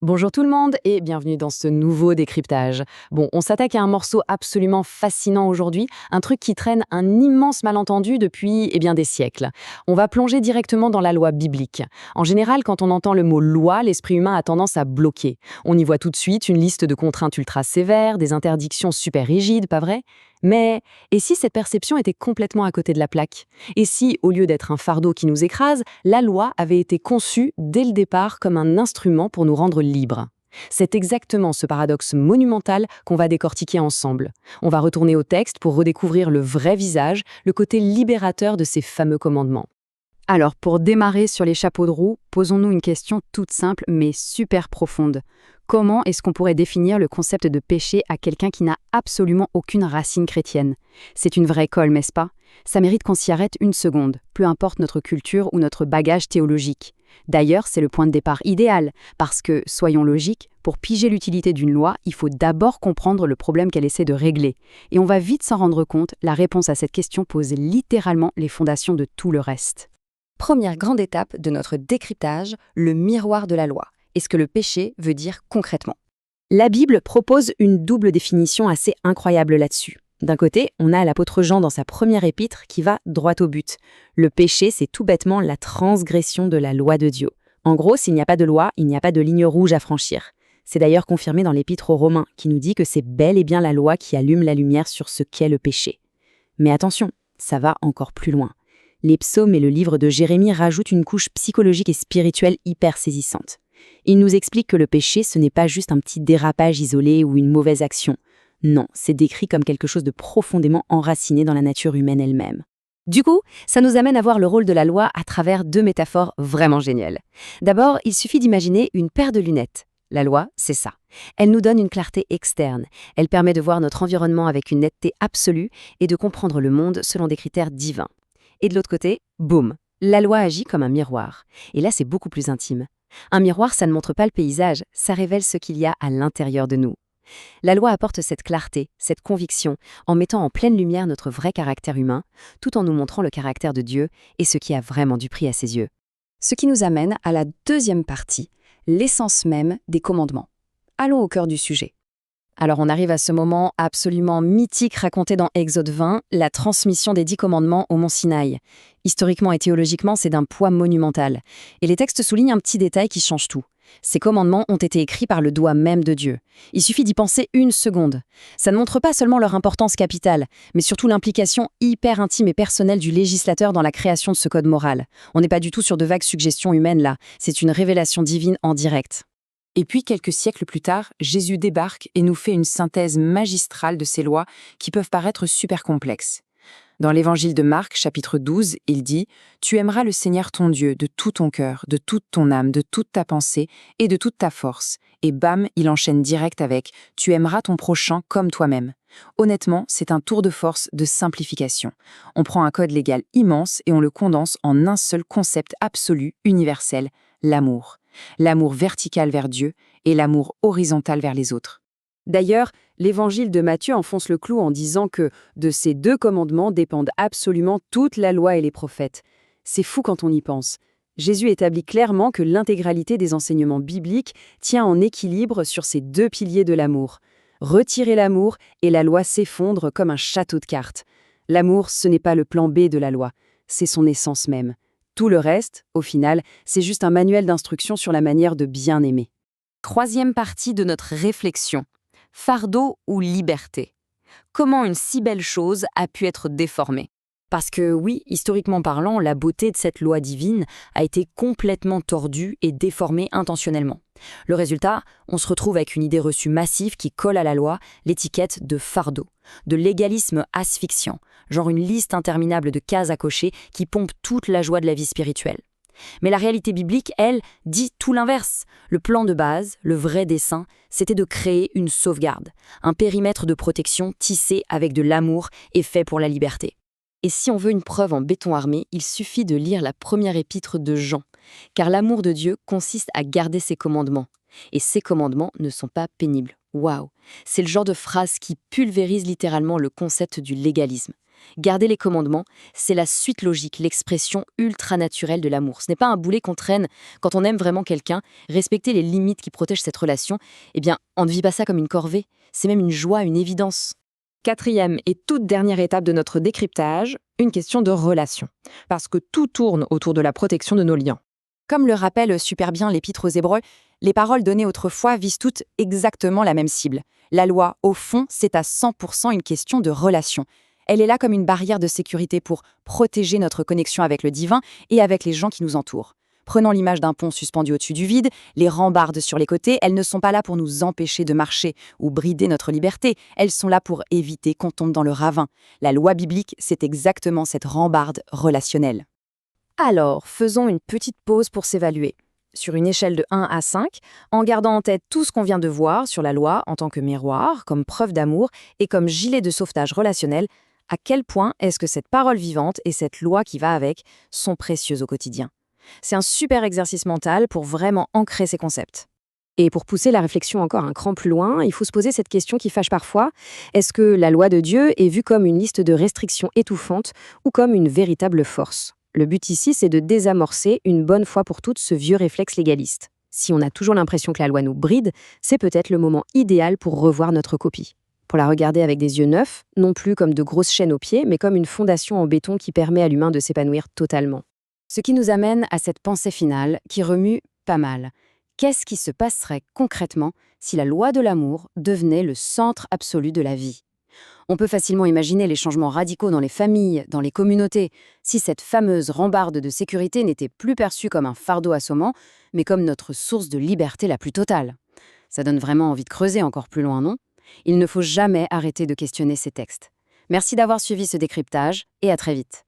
Bonjour tout le monde et bienvenue dans ce nouveau décryptage. Bon, on s'attaque à un morceau absolument fascinant aujourd'hui, un truc qui traîne un immense malentendu depuis des siècles. On va plonger directement dans la loi biblique. En général, quand on entend le mot loi, l'esprit humain a tendance à bloquer. On y voit tout de suite une liste de contraintes ultra sévères, des interdictions super rigides, pas vrai? Mais et si cette perception était complètement à côté de la plaque? Et si, au lieu d'être un fardeau qui nous écrase, la loi avait été conçue dès le départ comme un instrument pour nous rendre libres? C'est exactement ce paradoxe monumental qu'on va décortiquer ensemble. On va retourner au texte pour redécouvrir le vrai visage, le côté libérateur de ces fameux commandements. Alors, pour démarrer sur les chapeaux de roue, posons-nous une question toute simple mais super profonde. Comment est-ce qu'on pourrait définir le concept de péché à quelqu'un qui n'a absolument aucune racine chrétienne? C'est une vraie colle, n'est-ce pas? Ça mérite qu'on s'y arrête une seconde, peu importe notre culture ou notre bagage théologique. D'ailleurs, c'est le point de départ idéal, parce que, soyons logiques, pour piger l'utilité d'une loi, il faut d'abord comprendre le problème qu'elle essaie de régler. Et on va vite s'en rendre compte, la réponse à cette question pose littéralement les fondations de tout le reste. Première grande étape de notre décryptage, le miroir de la loi. Et ce que le péché veut dire concrètement. La Bible propose une double définition assez incroyable là-dessus. D'un côté, on a l'apôtre Jean dans sa première épître qui va droit au but. Le péché, c'est tout bêtement la transgression de la loi de Dieu. En gros, s'il n'y a pas de loi, il n'y a pas de ligne rouge à franchir. C'est d'ailleurs confirmé dans l'épître aux Romains, qui nous dit que c'est bel et bien la loi qui allume la lumière sur ce qu'est le péché. Mais attention, ça va encore plus loin. Les psaumes et le livre de Jérémie rajoutent une couche psychologique et spirituelle hyper saisissante. Ils nous expliquent que le péché, ce n'est pas juste un petit dérapage isolé ou une mauvaise action. Non, c'est décrit comme quelque chose de profondément enraciné dans la nature humaine elle-même. Du coup, ça nous amène à voir le rôle de la loi à travers deux métaphores vraiment géniales. D'abord, il suffit d'imaginer une paire de lunettes. La loi, c'est ça. Elle nous donne une clarté externe. Elle permet de voir notre environnement avec une netteté absolue et de comprendre le monde selon des critères divins. Et de l'autre côté, boum, la loi agit comme un miroir. Et là, c'est beaucoup plus intime. Un miroir, ça ne montre pas le paysage, ça révèle ce qu'il y a à l'intérieur de nous. La loi apporte cette clarté, cette conviction, en mettant en pleine lumière notre vrai caractère humain, tout en nous montrant le caractère de Dieu et ce qui a vraiment du prix à ses yeux. Ce qui nous amène à la deuxième partie, l'essence même des commandements. Allons au cœur du sujet. Alors on arrive à ce moment absolument mythique raconté dans Exode 20, la transmission des 10 commandements au mont Sinaï. Historiquement et théologiquement, c'est d'un poids monumental. Et les textes soulignent un petit détail qui change tout. Ces commandements ont été écrits par le doigt même de Dieu. Il suffit d'y penser une seconde. Ça ne montre pas seulement leur importance capitale, mais surtout l'implication hyper intime et personnelle du législateur dans la création de ce code moral. On n'est pas du tout sur de vagues suggestions humaines là, c'est une révélation divine en direct. Et puis, quelques siècles plus tard, Jésus débarque et nous fait une synthèse magistrale de ces lois qui peuvent paraître super complexes. Dans l'évangile de Marc, chapitre 12, il dit « Tu aimeras le Seigneur ton Dieu de tout ton cœur, de toute ton âme, de toute ta pensée et de toute ta force. » Et bam, il enchaîne direct avec « Tu aimeras ton prochain comme toi-même. » Honnêtement, c'est un tour de force de simplification. On prend un code légal immense et on le condense en un seul concept absolu, universel, l'amour. L'amour vertical vers Dieu et l'amour horizontal vers les autres. D'ailleurs, l'évangile de Matthieu enfonce le clou en disant que de ces deux commandements dépendent absolument toute la loi et les prophètes. C'est fou quand on y pense. Jésus établit clairement que l'intégralité des enseignements bibliques tient en équilibre sur ces deux piliers de l'amour. Retirer l'amour et la loi s'effondre comme un château de cartes. L'amour, ce n'est pas le plan B de la loi, c'est son essence même. Tout le reste, au final, c'est juste un manuel d'instruction sur la manière de bien aimer. Troisième partie de notre réflexion. Fardeau ou liberté? Comment une si belle chose a pu être déformée? Parce que oui, historiquement parlant, la beauté de cette loi divine a été complètement tordue et déformée intentionnellement. Le résultat, on se retrouve avec une idée reçue massive qui colle à la loi l'étiquette de fardeau, de légalisme asphyxiant, genre une liste interminable de cases à cocher qui pompe toute la joie de la vie spirituelle. Mais la réalité biblique, elle, dit tout l'inverse. Le plan de base, le vrai dessein, c'était de créer une sauvegarde, un périmètre de protection tissé avec de l'amour et fait pour la liberté. Et si on veut une preuve en béton armé, il suffit de lire la première épître de Jean, car l'amour de Dieu consiste à garder ses commandements. Et ces commandements ne sont pas pénibles. Waouh! C'est le genre de phrase qui pulvérise littéralement le concept du légalisme. Garder les commandements, c'est la suite logique, l'expression ultra naturelle de l'amour. Ce n'est pas un boulet qu'on traîne quand on aime vraiment quelqu'un. Respecter les limites qui protègent cette relation, eh bien, on ne vit pas ça comme une corvée. C'est même une joie, une évidence. Quatrième et toute dernière étape de notre décryptage, une question de relation. Parce que tout tourne autour de la protection de nos liens. Comme le rappelle super bien l'Épître aux Hébreux, les paroles données autrefois visent toutes exactement la même cible. La loi, au fond, c'est à 100% une question de relation. Elle est là comme une barrière de sécurité pour protéger notre connexion avec le divin et avec les gens qui nous entourent. Prenons l'image d'un pont suspendu au-dessus du vide, les rambardes sur les côtés, elles ne sont pas là pour nous empêcher de marcher ou brider notre liberté, elles sont là pour éviter qu'on tombe dans le ravin. La loi biblique, c'est exactement cette rambarde relationnelle. Alors, faisons une petite pause pour s'évaluer. Sur une échelle de 1 à 5, en gardant en tête tout ce qu'on vient de voir sur la loi en tant que miroir, comme preuve d'amour et comme gilet de sauvetage relationnel, à quel point est-ce que cette parole vivante et cette loi qui va avec sont précieuses au quotidien? C'est un super exercice mental pour vraiment ancrer ces concepts. Et pour pousser la réflexion encore un cran plus loin, il faut se poser cette question qui fâche parfois. Est-ce que la loi de Dieu est vue comme une liste de restrictions étouffantes ou comme une véritable force? Le but ici, c'est de désamorcer une bonne fois pour toutes ce vieux réflexe légaliste. Si on a toujours l'impression que la loi nous bride, c'est peut-être le moment idéal pour revoir notre copie. Pour la regarder avec des yeux neufs, non plus comme de grosses chaînes aux pieds, mais comme une fondation en béton qui permet à l'humain de s'épanouir totalement. Ce qui nous amène à cette pensée finale qui remue pas mal. Qu'est-ce qui se passerait concrètement si la loi de l'amour devenait le centre absolu de la vie? On peut facilement imaginer les changements radicaux dans les familles, dans les communautés, si cette fameuse rambarde de sécurité n'était plus perçue comme un fardeau assommant, mais comme notre source de liberté la plus totale. Ça donne vraiment envie de creuser encore plus loin, non? Il ne faut jamais arrêter de questionner ces textes. Merci d'avoir suivi ce décryptage et à très vite.